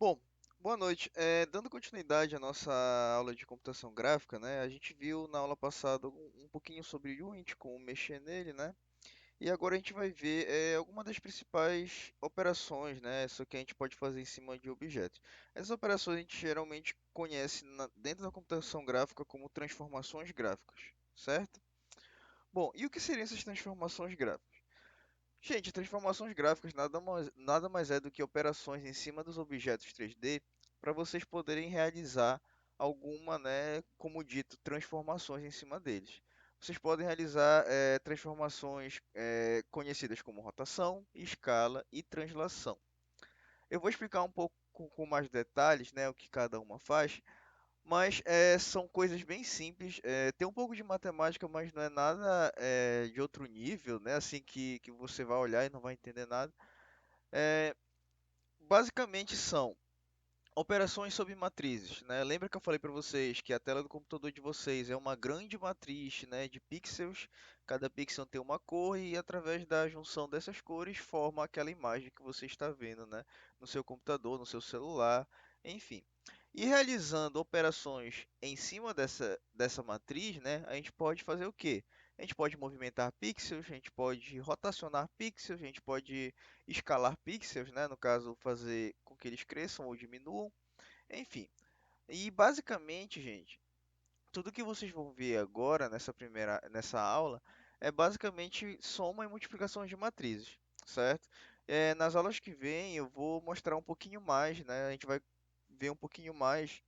Bom, boa noite. Dando continuidade à nossa aula de computação gráfica, né? A gente viu na aula passada um pouquinho sobre Unity, como mexer nele, né? E agora a gente vai ver algumas das principais operações, né? Isso que a gente pode fazer em cima de objetos. Essas operações a gente geralmente conhece dentro da computação gráfica como transformações gráficas, certo? Bom, e o que seriam essas transformações gráficas? Gente, transformações gráficas nada mais é do que operações em cima dos objetos 3D para vocês poderem realizar alguma, né, como dito, transformações em cima deles. Vocês podem realizar transformações conhecidas como rotação, escala e translação. Eu vou explicar um pouco com mais detalhes, né, o que cada uma faz, mas são coisas bem simples. Tem um pouco de matemática, mas não é nada de outro nível, né? Assim que você vai olhar e não vai entender nada. É, Basicamente são operações sobre matrizes, né? Lembra que eu falei para vocês que a tela do computador de vocês é uma grande matriz, né, de pixels. Cada pixel tem uma cor e através da junção dessas cores forma aquela imagem que você está vendo, né, no seu computador, no seu celular, enfim. E realizando operações em cima dessa matriz, né, a gente pode fazer o quê? A gente pode movimentar pixels, a gente pode rotacionar pixels, a gente pode escalar pixels, né, no caso, fazer com que eles cresçam ou diminuam, enfim. E basicamente, gente, tudo que vocês vão ver agora nessa aula é basicamente soma e multiplicação de matrizes, certo? Nas aulas que vêm eu vou mostrar um pouquinho mais, né? A gente vai ver um pouquinho mais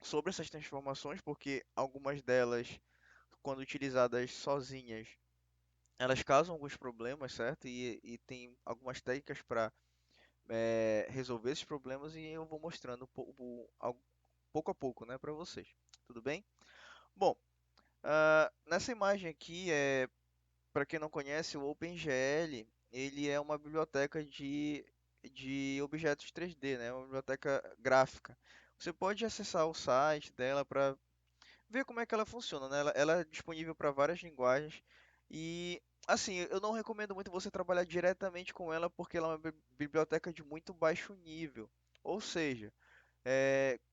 sobre essas transformações, porque algumas delas, quando utilizadas sozinhas, elas causam alguns problemas, certo? E tem algumas técnicas para resolver esses problemas e eu vou mostrando pouco a pouco, né, para vocês. Tudo bem? Bom, nessa imagem aqui, para quem não conhece, o OpenGL, ele é uma biblioteca de objetos 3D, né, uma biblioteca gráfica. Você pode acessar o site dela para ver como é que ela funciona, né? Ela é disponível para várias linguagens e assim, eu não recomendo muito você trabalhar diretamente com ela porque ela é uma biblioteca de muito baixo nível. Ou seja,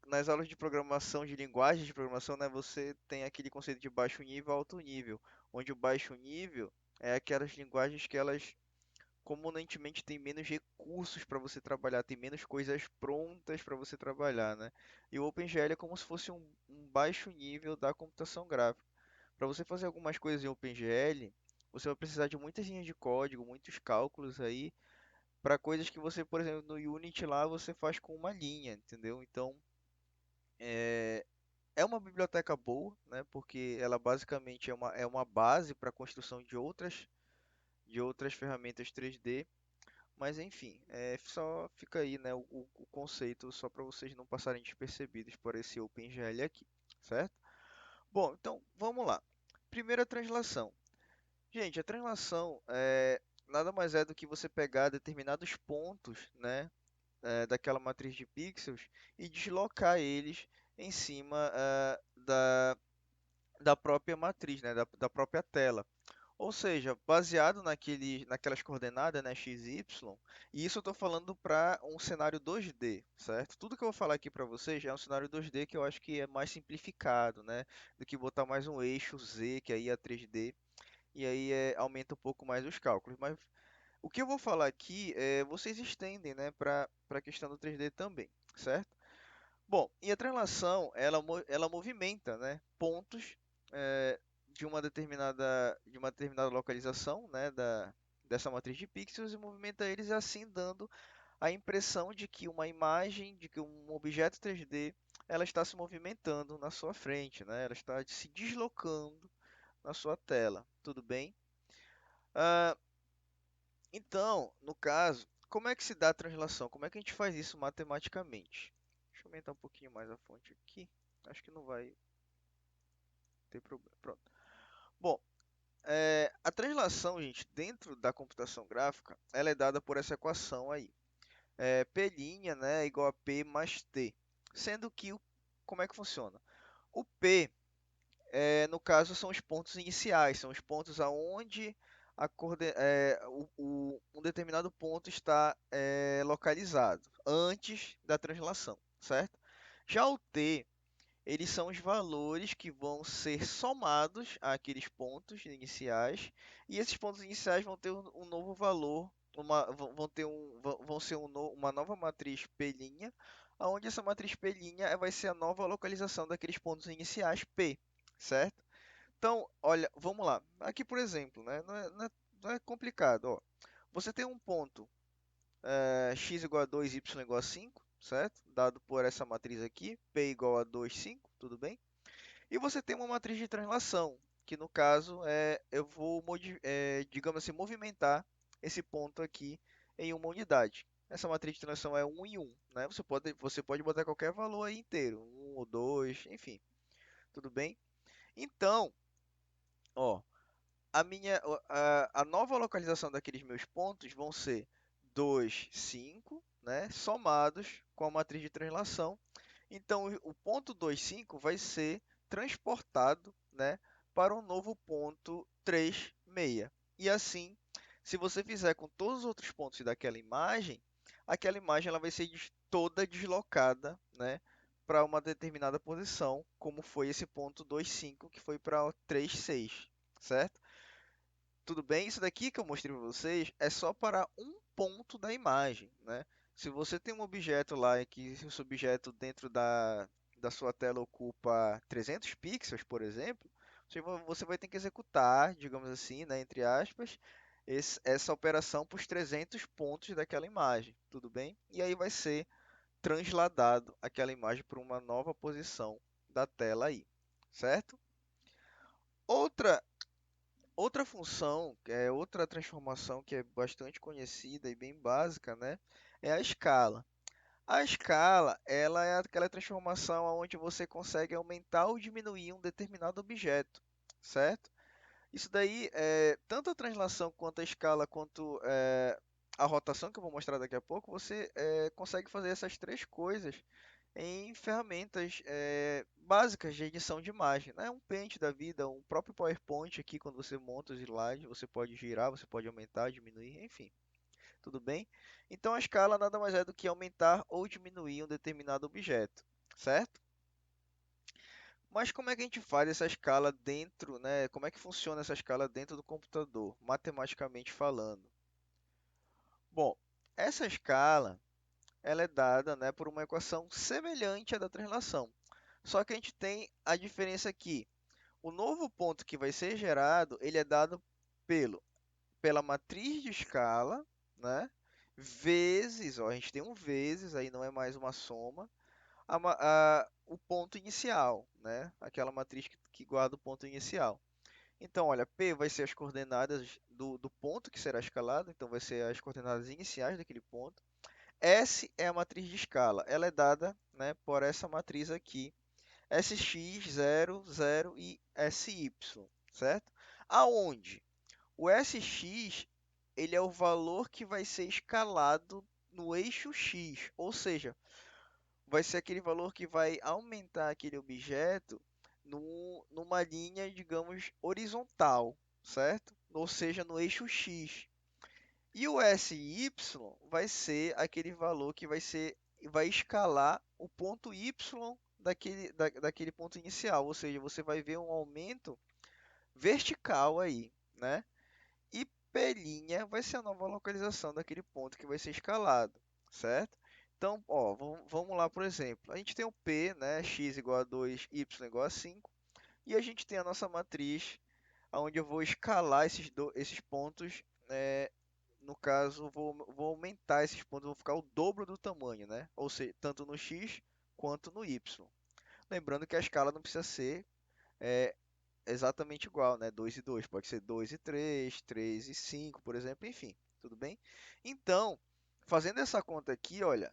nas aulas de programação, de linguagem de programação, né, você tem aquele conceito de baixo nível e alto nível, onde o baixo nível é aquelas linguagens que elas comumente tem menos recursos para você trabalhar, tem menos coisas prontas para você trabalhar, né? E o OpenGL é como se fosse um baixo nível da computação gráfica. Para você fazer algumas coisas em OpenGL, você vai precisar de muitas linhas de código, muitos cálculos aí, para coisas que você, por exemplo, no Unity lá você faz com uma linha, entendeu? Então, é, é uma biblioteca boa, né? Porque ela basicamente é uma base para a construção de outras ferramentas 3D. Mas enfim, só fica aí, né, o conceito só para vocês não passarem despercebidos por esse OpenGL aqui, certo? Bom, então vamos lá. Primeira translação. Gente, a translação nada mais é do que você pegar determinados pontos, né, daquela matriz de pixels e deslocar eles em cima da própria matriz, né, da própria tela. Ou seja, baseado naquelas coordenadas, né, x, y, e isso eu estou falando para um cenário 2D, certo? Tudo que eu vou falar aqui para vocês é um cenário 2D que eu acho que é mais simplificado, né, do que botar mais um eixo Z, que aí é 3D, e aí aumenta um pouco mais os cálculos. Mas o que eu vou falar aqui, vocês estendem, né, para a questão do 3D também, certo? Bom, e a translação, ela movimenta, né, pontos eh, de uma determinada localização, né, dessa matriz de pixels e movimenta eles assim dando a impressão de que uma imagem, de que um objeto 3D, ela está se movimentando na sua frente, né, ela está se deslocando na sua tela, tudo bem? Ah, então, no caso, como é que se dá a translação? Como é que a gente faz isso matematicamente? Deixa eu aumentar um pouquinho mais a fonte aqui. Acho que não vai ter problema. Pronto. Bom, a translação, gente, dentro da computação gráfica, ela é dada por essa equação aí. P', né, é igual a P mais T. Sendo que, como é que funciona? O P, no caso, são os pontos iniciais, são os pontos aonde um determinado ponto está localizado antes da translação, certo? Já o t, eles são os valores que vão ser somados àqueles pontos iniciais, e esses pontos iniciais vão ter um novo valor, vão ser uma nova matriz P', onde essa matriz P' vai ser a nova localização daqueles pontos iniciais P, certo? Então, olha, vamos lá. Aqui, por exemplo, né, não é complicado. Ó. Você tem um ponto x igual a 2, y igual a 5, certo? Dado por essa matriz aqui, p igual a 2, 5, tudo bem? E você tem uma matriz de translação, que no caso eu vou, digamos assim, movimentar esse ponto aqui em uma unidade. Essa matriz de translação é um em um, né? Você pode botar qualquer valor aí inteiro, um ou 2, enfim, tudo bem? Então, ó, a nova localização daqueles meus pontos vão ser 2, 5, né, somados com a matriz de translação. Então, o ponto 2, 5 vai ser transportado, né, para um novo ponto 3, 6. E assim, se você fizer com todos os outros pontos daquela imagem, aquela imagem ela vai ser toda deslocada, né, para uma determinada posição, como foi esse ponto 2, 5, que foi para 3, 6, certo? Tudo bem? Isso daqui que eu mostrei para vocês é só para um ponto da imagem, né? Se você tem um objeto lá e que esse objeto dentro da sua tela ocupa 300 pixels, por exemplo, você vai ter que executar, digamos assim, né, entre aspas, essa operação para os 300 pontos daquela imagem, tudo bem? E aí vai ser transladado aquela imagem para uma nova posição da tela aí, certo? Outra Outra função, outra transformação que é bastante conhecida e bem básica, né, é a escala. A escala, ela é aquela transformação onde você consegue aumentar ou diminuir um determinado objeto, certo? Isso daí, tanto a translação quanto a escala, quanto a rotação, que eu vou mostrar daqui a pouco, você consegue fazer essas três coisas em ferramentas básicas de edição de imagem, né? Um Paint da vida, um próprio PowerPoint aqui, quando você monta os slides, você pode girar, você pode aumentar, diminuir, enfim, tudo bem? Então a escala nada mais é do que aumentar ou diminuir um determinado objeto, certo? Mas como é que a gente faz essa escala dentro, né? Como é que funciona essa escala dentro do computador, matematicamente falando? Bom, essa escala ela é dada, né, por uma equação semelhante à da translação. Só que a gente tem a diferença aqui. O novo ponto que vai ser gerado, ele é dado pela matriz de escala, né, vezes, ó, a gente tem um vezes, aí não é mais uma soma, o ponto inicial, né, aquela matriz que guarda o ponto inicial. Então, olha, P vai ser as coordenadas do ponto que será escalado, então vai ser as coordenadas iniciais daquele ponto. S é a matriz de escala, ela é dada, né, por essa matriz aqui, Sx, 0, 0 e Sy, certo? Aonde o Sx ele é o valor que vai ser escalado no eixo x, ou seja, vai ser aquele valor que vai aumentar aquele objeto numa linha, digamos, horizontal, certo? Ou seja, no eixo x. E o SY vai ser aquele valor que vai escalar o ponto Y daquele ponto inicial, ou seja, você vai ver um aumento vertical aí, né? E P' vai ser a nova localização daquele ponto que vai ser escalado, certo? Então, ó, vamos lá, por exemplo. A gente tem o P, né? X igual a 2, Y igual a 5. E a gente tem a nossa matriz, onde eu vou escalar esses pontos. No caso, vou aumentar esses pontos, vão ficar o dobro do tamanho, né? Ou seja, tanto no X quanto no Y. Lembrando que a escala não precisa ser é, exatamente igual, né? 2 e 2, pode ser 2 e 3, 3 e 5, por exemplo, enfim, tudo bem? Então, fazendo essa conta aqui, olha,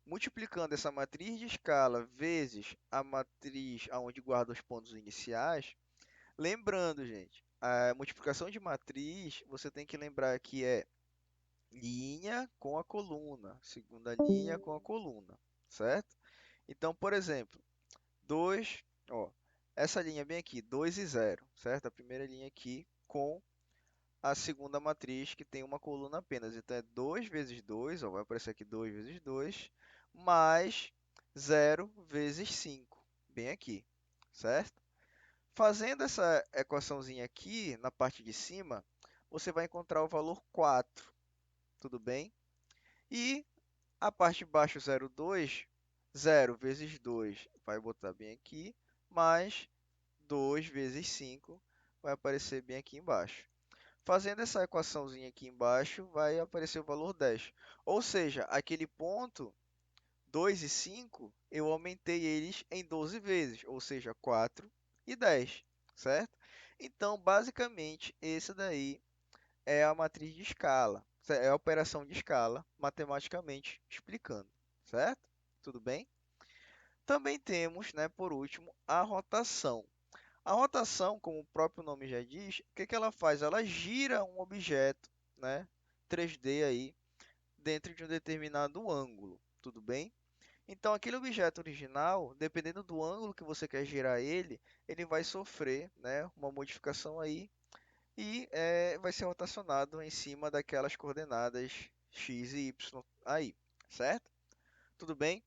multiplicando essa matriz de escala vezes a matriz aonde guarda os pontos iniciais, lembrando, gente, a multiplicação de matriz, você tem que lembrar que é linha com a coluna, segunda linha com a coluna, certo? Então, por exemplo, 2, ó, essa linha bem aqui, 2 e 0, certo? A primeira linha aqui com a segunda matriz que tem uma coluna apenas. Então é 2 vezes 2, ó, vai aparecer aqui 2 vezes 2, mais 0 vezes 5, bem aqui, certo? Fazendo essa equaçãozinha aqui na parte de cima, você vai encontrar o valor 4, tudo bem? E a parte de baixo, 0,2, 0 vezes 2 vai botar bem aqui, mais 2 vezes 5 vai aparecer bem aqui embaixo. Fazendo essa equaçãozinha aqui embaixo, vai aparecer o valor 10. Ou seja, aquele ponto 2 e 5, eu aumentei eles em 12 vezes, ou seja, 4 e 10, certo? Então, basicamente, esse daí é a matriz de escala, é a operação de escala, matematicamente explicando, certo? Tudo bem? Também temos, né, por último, a rotação. A rotação, como o próprio nome já diz, o que que ela faz? Ela gira um objeto, né, 3D aí, dentro de um determinado ângulo, tudo bem? Então, aquele objeto original, dependendo do ângulo que você quer girar ele, ele vai sofrer, né, uma modificação aí e vai ser rotacionado em cima daquelas coordenadas x e y aí, certo? Tudo bem?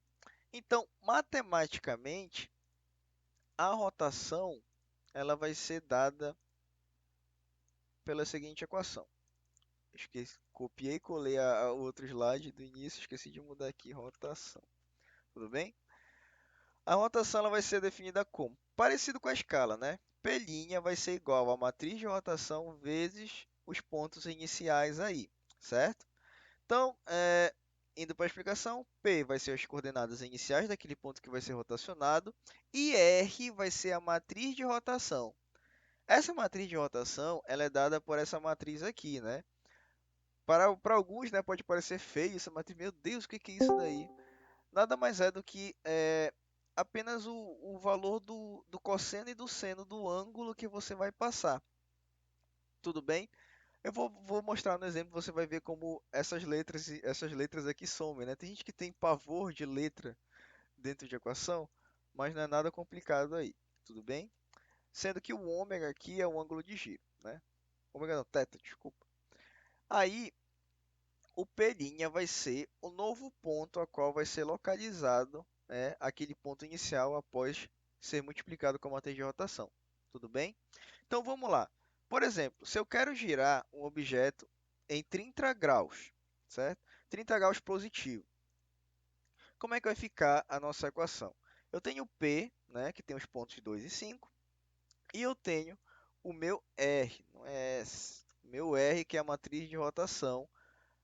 Então, matematicamente, a rotação ela vai ser dada pela seguinte equação. Esqueci, copiei e colei o outro slide do início, esqueci de mudar aqui rotação. Tudo bem? A rotação ela vai ser definida como? Parecido com a escala, né? P' vai ser igual a matriz de rotação vezes os pontos iniciais aí, certo? Então, indo para a explicação, P vai ser as coordenadas iniciais daquele ponto que vai ser rotacionado e R vai ser a matriz de rotação. Essa matriz de rotação ela é dada por essa matriz aqui, né? Para alguns, né, pode parecer feio essa matriz. Meu Deus, o que que é isso daí? Nada mais é do que apenas o valor do cosseno e do seno do ângulo que você vai passar. Tudo bem? Eu vou mostrar no exemplo, você vai ver como essas letras aqui somem, né? Tem gente que tem pavor de letra dentro de equação, mas não é nada complicado aí, tudo bem? Sendo que o ômega aqui é o ângulo de giro, né? Ômega não, θ, desculpa. Aí, o P' vai ser o novo ponto a qual vai ser localizado, né, aquele ponto inicial após ser multiplicado com a matriz de rotação, tudo bem? Então vamos lá. Por exemplo, se eu quero girar um objeto em 30 graus, certo? 30 graus positivo. Como é que vai ficar a nossa equação? Eu tenho P, né, que tem os pontos 2 e 5, e eu tenho o meu R, não é S, meu R, que é a matriz de rotação,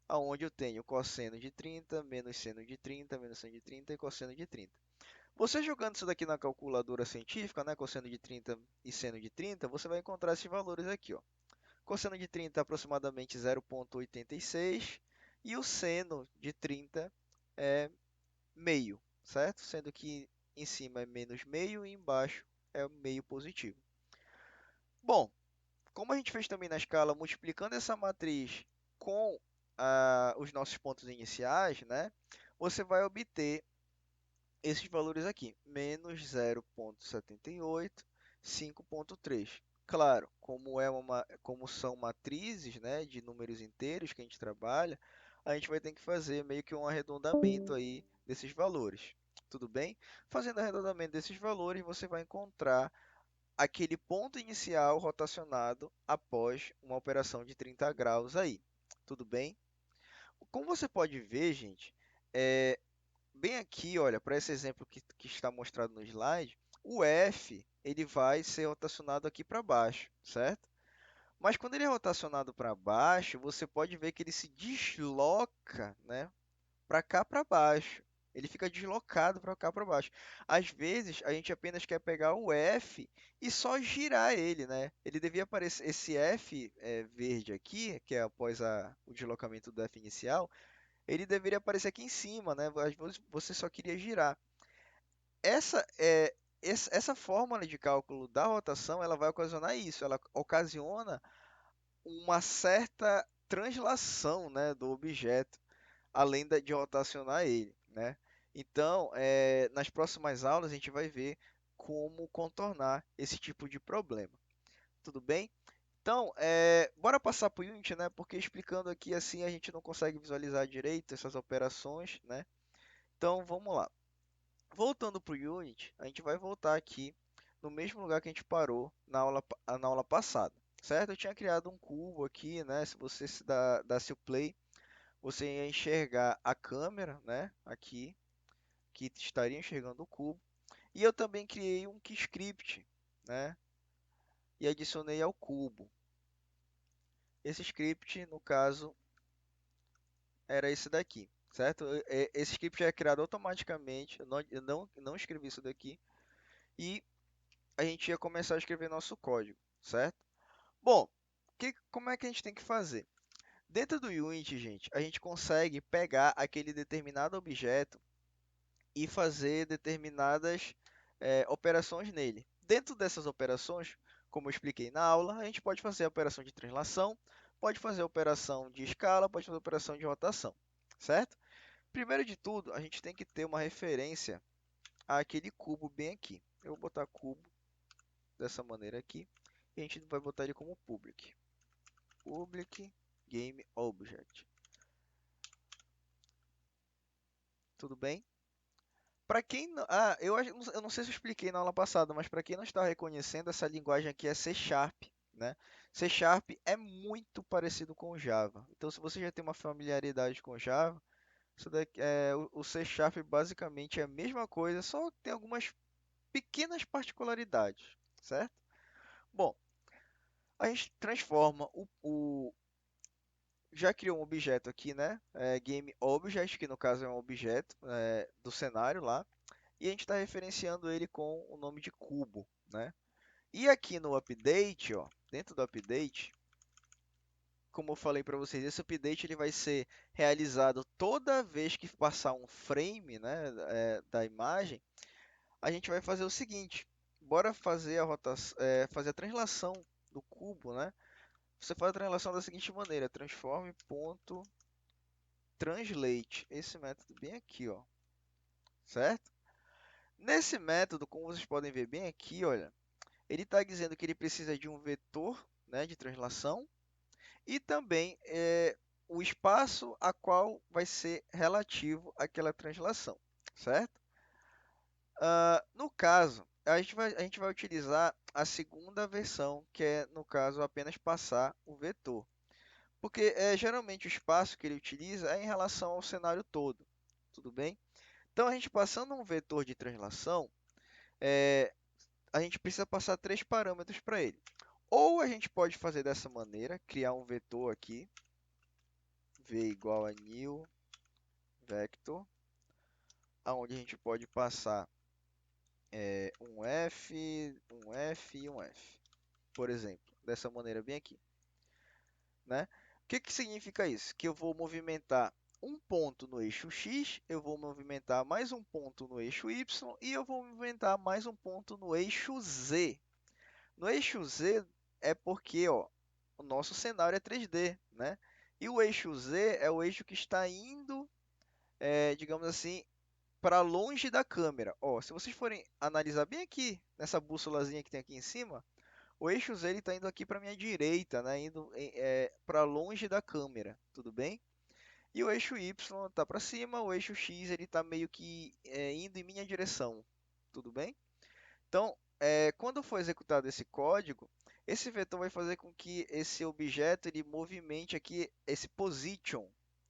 aonde eu tenho cosseno de 30, menos seno de 30, menos seno de 30 e cosseno de 30. Você jogando isso daqui na calculadora científica, né, cosseno de 30 e seno de 30, você vai encontrar esses valores aqui, ó. Cosseno de 30 é aproximadamente 0,86 e o seno de 30 é meio, certo? Sendo que em cima é menos meio e embaixo é meio positivo. Bom, como a gente fez também na escala, multiplicando essa matriz com os nossos pontos iniciais, né, você vai obter esses valores aqui, menos 0,78, 5,3. Claro, como são matrizes, né, de números inteiros que a gente trabalha, a gente vai ter que fazer meio que um arredondamento aí desses valores. Tudo bem? Fazendo arredondamento desses valores, você vai encontrar aquele ponto inicial rotacionado após uma operação de 30 graus aí. Tudo bem? Como você pode ver, gente, é, bem aqui, olha, para esse exemplo que está mostrado no slide, o F ele vai ser rotacionado aqui para baixo, certo? Mas quando ele é rotacionado para baixo, você pode ver que ele se desloca, né, para cá para baixo. Ele fica deslocado para cá para baixo. Às vezes, a gente apenas quer pegar o F e só girar ele, né? Ele devia aparecer, esse F verde aqui, que é após o deslocamento do F inicial, ele deveria aparecer aqui em cima, né? Às vezes você só queria girar. Essa é essa fórmula de cálculo da rotação, ela vai ocasionar isso. Ela ocasiona uma certa translação, né, do objeto além de rotacionar ele, né? Então, nas próximas aulas a gente vai ver como contornar esse tipo de problema. Tudo bem? Então, bora passar para o Unity, né? Porque explicando aqui assim a gente não consegue visualizar direito essas operações, né? Então, vamos lá. Voltando para o Unity, a gente vai voltar aqui no mesmo lugar que a gente parou na aula passada, certo? Eu tinha criado um cubo aqui, né? Se você desse o play, você ia enxergar a câmera, né? Aqui, que estaria enxergando o cubo. E eu também criei um keyscript, né? E adicionei ao cubo. Esse script, no caso, era esse daqui, certo? Esse script é criado automaticamente, eu não escrevi isso daqui, e a gente ia começar a escrever nosso código, certo? Bom, como é que a gente tem que fazer? Dentro do Unity, gente, a gente consegue pegar aquele determinado objeto e fazer determinadas operações nele. Dentro dessas operações, como eu expliquei na aula, a gente pode fazer a operação de translação, pode fazer a operação de escala, pode fazer a operação de rotação, certo? Primeiro de tudo, a gente tem que ter uma referência àquele cubo bem aqui. Eu vou botar cubo dessa maneira aqui e a gente vai botar ele como public. Public Game Object. Tudo bem? Para quem não, eu não sei se eu expliquei na aula passada, mas para quem não está reconhecendo, essa linguagem aqui é C Sharp, né? C Sharp é muito parecido com o Java. Então, se você já tem uma familiaridade com Java, isso daqui, o C Sharp basicamente é a mesma coisa, só que tem algumas pequenas particularidades, certo? Bom, a gente transforma já criou um objeto aqui, né? Game Object, que no caso é um objeto do cenário lá. E a gente está referenciando ele com o nome de cubo, né? E aqui no update, ó, dentro do update, como eu falei para vocês, esse update ele vai ser realizado toda vez que passar um frame, né, da imagem. A gente vai fazer o seguinte: bora fazer a rotação, fazer a translação do cubo, né? Você faz a translação da seguinte maneira: transform.translate, esse método bem aqui, ó, certo? Nesse método, como vocês podem ver bem aqui, olha, ele está dizendo que ele precisa de um vetor, né, de translação e também o espaço a qual vai ser relativo àquela translação, certo? No caso, a gente vai utilizar a segunda versão, que é, no caso, apenas passar o vetor. Porque geralmente o espaço que ele utiliza é em relação ao cenário todo, tudo bem? Então, a gente passando um vetor de translação, eh, a gente precisa passar três parâmetros para ele. Ou a gente pode fazer dessa maneira, criar um vetor aqui, v igual a new vector, aonde a gente pode passar um F e um F, por exemplo, dessa maneira bem aqui, né? O que que significa isso? Que eu vou movimentar um ponto no eixo X, eu vou movimentar mais um ponto no eixo Y e eu vou movimentar mais um ponto no eixo Z. No eixo Z é porque, ó, o nosso cenário é 3D, né? E o eixo Z é o eixo que está indo, digamos assim, para longe da câmera. Ó, se vocês forem analisar bem aqui, nessa bússolazinha que tem aqui em cima, o eixo Z está indo aqui para minha direita, né? Indo para longe da câmera, tudo bem? E o eixo Y está para cima, o eixo X ele está meio que indo em minha direção, tudo bem? Então, quando for executado esse código, esse vetor vai fazer com que esse objeto ele movimente aqui esse position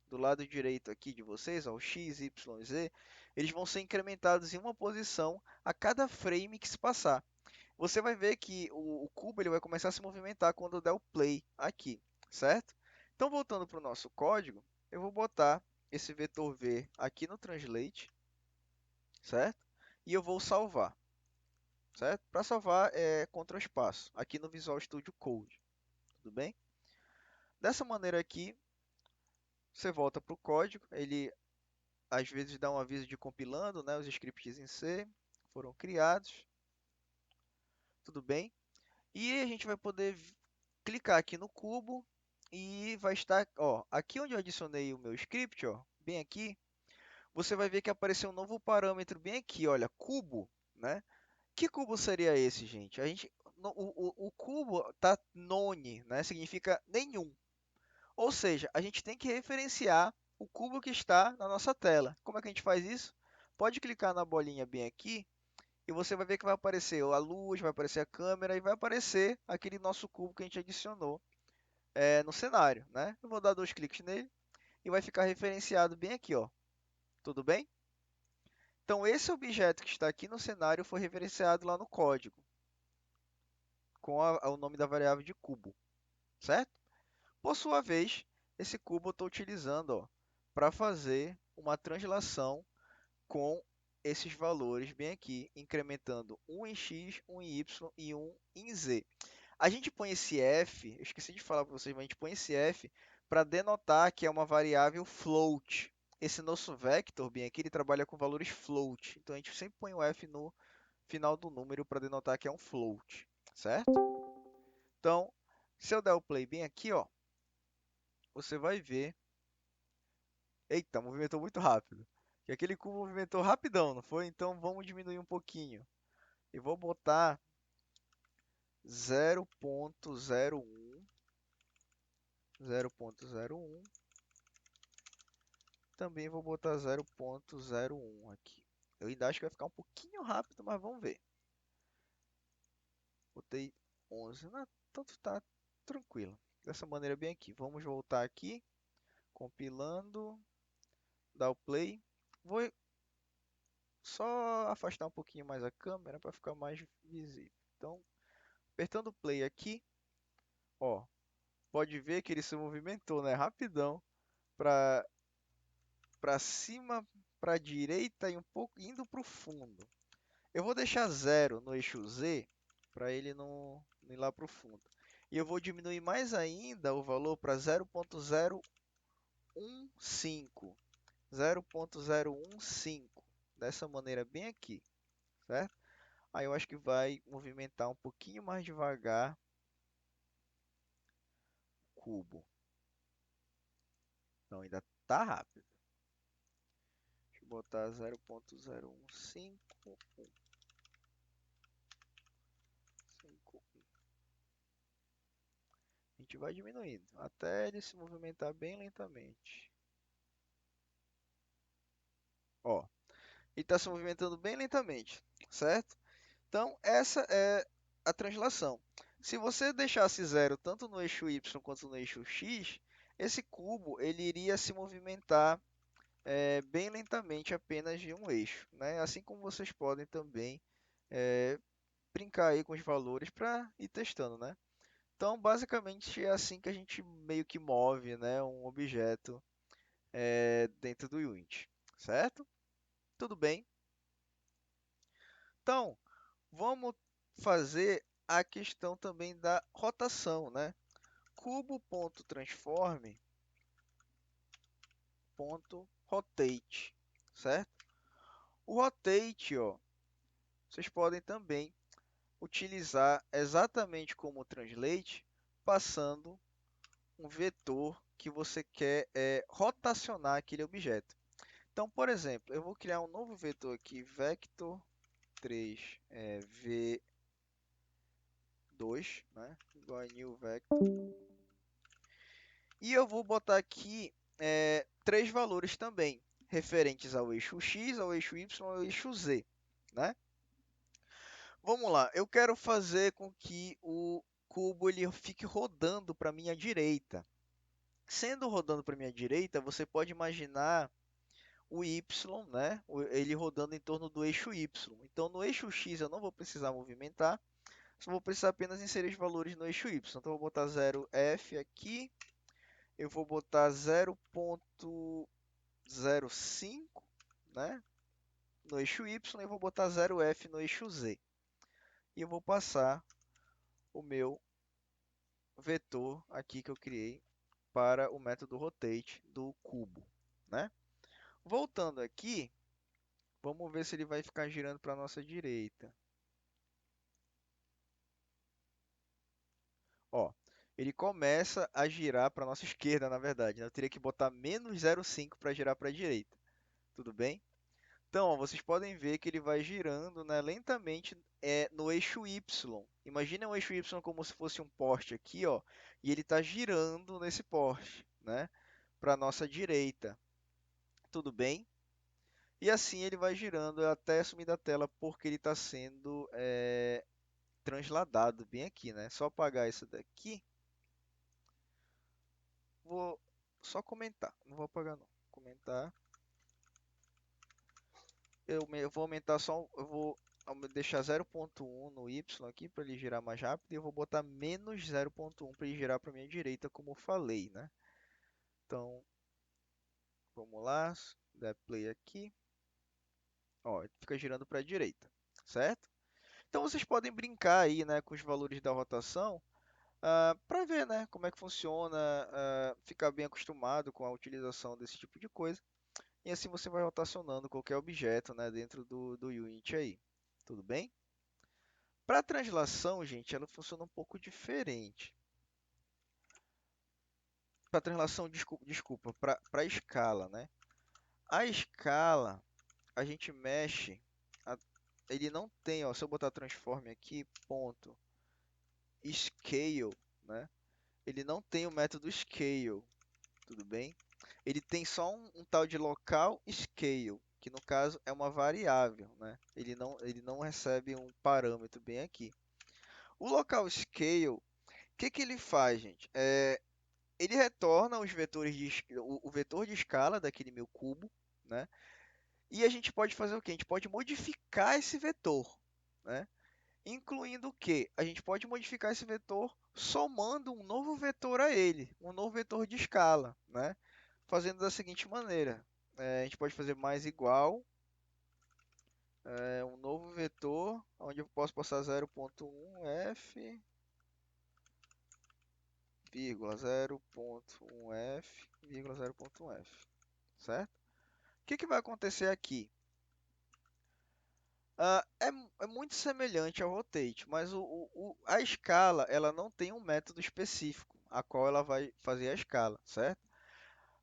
do lado direito aqui de vocês, ó, o x, y, z, eles vão ser incrementados em uma posição a cada frame que se passar. Você vai ver que o cubo ele vai começar a se movimentar quando eu der o play aqui, certo? Então, voltando para o nosso código, eu vou botar esse vetor v aqui no translate, certo? E eu vou salvar, certo? Para salvar é Ctrl espaço, aqui no Visual Studio Code, tudo bem? Dessa maneira aqui, você volta para o código, ele às vezes dá um aviso de compilando, né? Os scripts em C foram criados, tudo bem? E a gente vai poder clicar aqui no cubo e vai estar, ó, aqui onde eu adicionei o meu script, ó, bem aqui, você vai ver que apareceu um novo parâmetro bem aqui, olha, cubo, né? Que cubo seria esse, gente? o cubo está none, né? Significa nenhum. Ou seja, a gente tem que referenciar o cubo que está na nossa tela. Como é que a gente faz isso? Pode clicar na bolinha bem aqui e você vai ver que vai aparecer a luz, vai aparecer a câmera e vai aparecer aquele nosso cubo que a gente adicionou no cenário, né? Eu vou dar 2 cliques nele e vai ficar referenciado bem aqui, ó. Tudo bem? Então, esse objeto que está aqui no cenário foi referenciado lá no código, com o nome da variável de cubo, certo? Por sua vez, esse cubo eu estou utilizando para fazer uma translação com esses valores bem aqui, incrementando um em x, um em y e um em z. A gente põe esse f, eu esqueci de falar para vocês, mas a gente põe esse f para denotar que é uma variável float. Esse nosso vector, bem aqui, ele trabalha com valores float. Então, a gente sempre põe o f no final do número para denotar que é um float, certo? Então, se eu der o play bem aqui, ó, você vai ver... Eita, movimentou muito rápido. Que aquele cubo movimentou rapidão, não foi? Então, vamos diminuir um pouquinho. E vou botar 0.01, 0.01. Também vou botar 0.01 aqui. Eu ainda acho que vai ficar um pouquinho rápido, mas vamos ver. Botei 11. Não, tanto tá tranquilo. Dessa maneira bem aqui. Vamos voltar aqui. Compilando. Dar o play. Vou só afastar um pouquinho mais a câmera para ficar mais visível. Então, apertando o play aqui, ó, pode ver que ele se movimentou, né, rapidão para cima, para a direita e um pouco indo para o fundo. Eu vou deixar 0 no eixo Z para ele não ir lá para o fundo. E eu vou diminuir mais ainda o valor para 0.015. 0.015. Dessa maneira bem aqui, certo? Aí eu acho que vai movimentar um pouquinho mais devagar o cubo. Então ainda tá rápido. Deixa eu botar 0.015. A gente vai diminuindo até ele se movimentar bem lentamente. Ó, ele está se movimentando bem lentamente, certo? Então, essa é a translação. Se você deixasse zero tanto no eixo y quanto no eixo x, esse cubo ele iria se movimentar bem lentamente apenas de um eixo, né? Assim como vocês podem também é, brincar aí com os valores para ir testando, né? Então, basicamente é assim que a gente meio que move, né, um objeto dentro do Unity, certo? Tudo bem. Então, vamos fazer a questão também da rotação, né? Cubo.transform.rotate, certo? O rotate, ó, vocês podem também utilizar exatamente como o translate, passando um vetor que você quer rotacionar aquele objeto. Então, por exemplo, eu vou criar um novo vetor aqui, vector 3 v2, né? Igual a new vector. E eu vou botar aqui 3 valores também, referentes ao eixo x, ao eixo y e ao eixo z, né? Vamos lá, eu quero fazer com que o cubo ele fique rodando para a minha direita. Sendo rodando para a minha direita, você pode imaginar o y, né? Ele rodando em torno do eixo y. Então, no eixo x eu não vou precisar movimentar, só vou precisar apenas inserir os valores no eixo y. Então, eu vou botar 0f aqui, eu vou botar 0.05, né, no eixo y e vou botar 0f no eixo z. E eu vou passar o meu vetor aqui que eu criei para o método rotate do cubo, né? Voltando aqui, vamos ver se ele vai ficar girando para a nossa direita. Ó, ele começa a girar para a nossa esquerda, na verdade, né? Eu teria que botar menos 0,5 para girar para a direita. Tudo bem? Então, ó, vocês podem ver que ele vai girando, né, lentamente no eixo Y. Imagina um eixo Y como se fosse um poste aqui, ó, e ele está girando nesse poste, né, para nossa direita. Tudo bem? E assim ele vai girando até sumir da tela, porque ele está sendo transladado bem aqui, né? Só apagar isso daqui. Vou só comentar, não vou apagar não. Comentar. Eu vou aumentar só, eu vou deixar 0,1 no Y aqui para ele girar mais rápido e eu vou botar menos 0,1 para ele girar para minha direita, como eu falei, né? Então, vamos lá, der play aqui, ó, fica girando para a direita, certo? Então vocês podem brincar aí, né, com os valores da rotação, para ver, né, como é que funciona, ficar bem acostumado com a utilização desse tipo de coisa. E assim você vai rotacionando qualquer objeto, né, dentro do Unity aí. Tudo bem? Para a translação, gente, ela funciona um pouco diferente. Para a translação, desculpa, para a escala, né? A escala, a gente mexe, a- ele não tem, ó, se eu botar transform aqui, ponto, scale, né? Ele não tem o método scale, tudo bem? Ele tem só um tal de local scale, que no caso é uma variável, né? Ele não recebe um parâmetro bem aqui. O local scale, o que que ele faz, gente? Ele retorna os vetores o vetor de escala daquele meu cubo, né? E a gente pode fazer o quê? A gente pode modificar esse vetor, né? Incluindo o quê? A gente pode modificar esse vetor somando um novo vetor a ele, um novo vetor de escala, né? Fazendo da seguinte maneira: a gente pode fazer mais igual, um novo vetor, onde eu posso passar 0,1 f, vírgula 0,1 f, vírgula 0,1 f, certo? O que que vai acontecer aqui? É muito semelhante ao rotate, mas a escala ela não tem um método específico a qual ela vai fazer a escala, certo?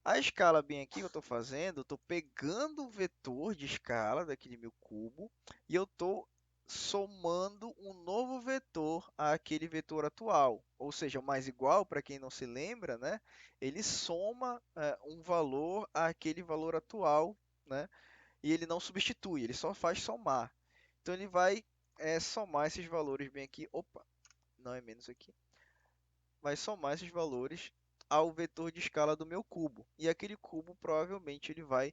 A escala bem aqui que eu estou fazendo, eu estou pegando o vetor de escala daquele meu cubo e eu estou somando um novo vetor àquele vetor atual. Ou seja, o mais igual, para quem não se lembra, né? Ele soma um valor àquele valor atual, né? E ele não substitui, ele só faz somar. Então ele vai somar esses valores bem aqui. Opa, não é menos aqui. Vai somar esses valores ao vetor de escala do meu cubo. E aquele cubo provavelmente ele vai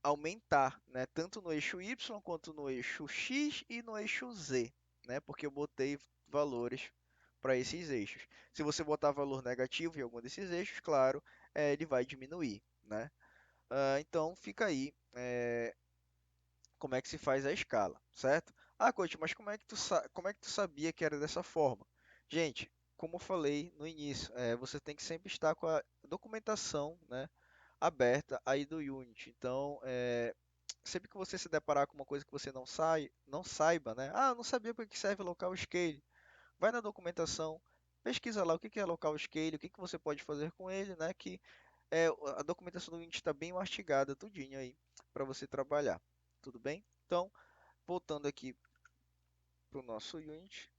aumentar, né? Tanto no eixo Y quanto no eixo X e no eixo Z, né? Porque eu botei valores para esses eixos. Se você botar valor negativo em algum desses eixos, claro, ele vai diminuir, né? Então fica aí como é que se faz a escala, certo? Ah, coach, mas como é que tu sabia que era dessa forma? Gente, como eu falei no início, você tem que sempre estar com a documentação, né, aberta aí do Unity. Então, sempre que você se deparar com uma coisa que você não saiba, né? Ah, eu não sabia para que serve local scale. Vai na documentação, pesquisa lá o que que é local scale, o que que você pode fazer com ele, né? Que a documentação do Unity está bem mastigada, tudinho aí, para você trabalhar. Tudo bem? Então, voltando aqui para o nosso Unity,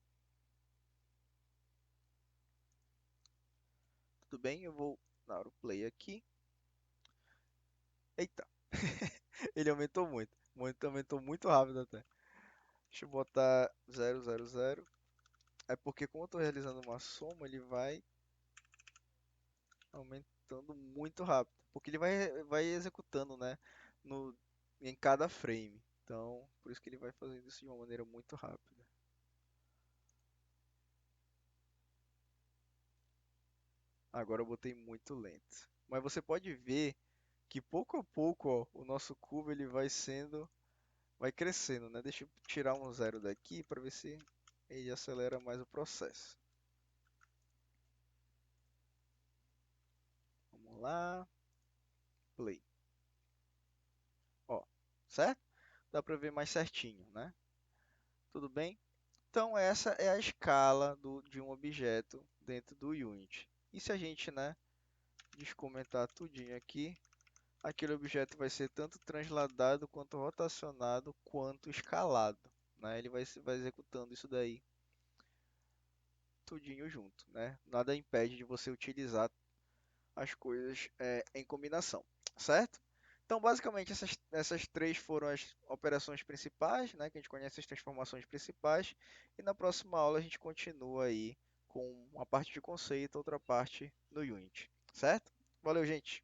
tudo bem? Eu vou dar o play aqui. Eita, ele aumentou muito, aumentou muito rápido até. Deixa eu botar 000. É porque como eu estou realizando uma soma, ele vai aumentando muito rápido. Porque ele vai executando, né? No, em cada frame. Então, por isso que ele vai fazendo isso de uma maneira muito rápida. Agora eu botei muito lento. Mas você pode ver que pouco a pouco, ó, o nosso cubo ele vai crescendo, né? Deixa eu tirar um zero daqui para ver se ele acelera mais o processo. Vamos lá, play. Ó, certo? Dá para ver mais certinho, né? Tudo bem? Então essa é a escala de um objeto dentro do Unity. E se a gente, né, descomentar tudinho aqui, aquele objeto vai ser tanto transladado quanto rotacionado quanto escalado, né? Ele vai executando isso daí tudinho junto, né? Nada impede de você utilizar as coisas em combinação, certo? Então, basicamente, essas três foram as operações principais, né? Que a gente conhece as transformações principais. E na próxima aula a gente continua aí com uma parte de conceito, outra parte no Unity, certo? Valeu, gente!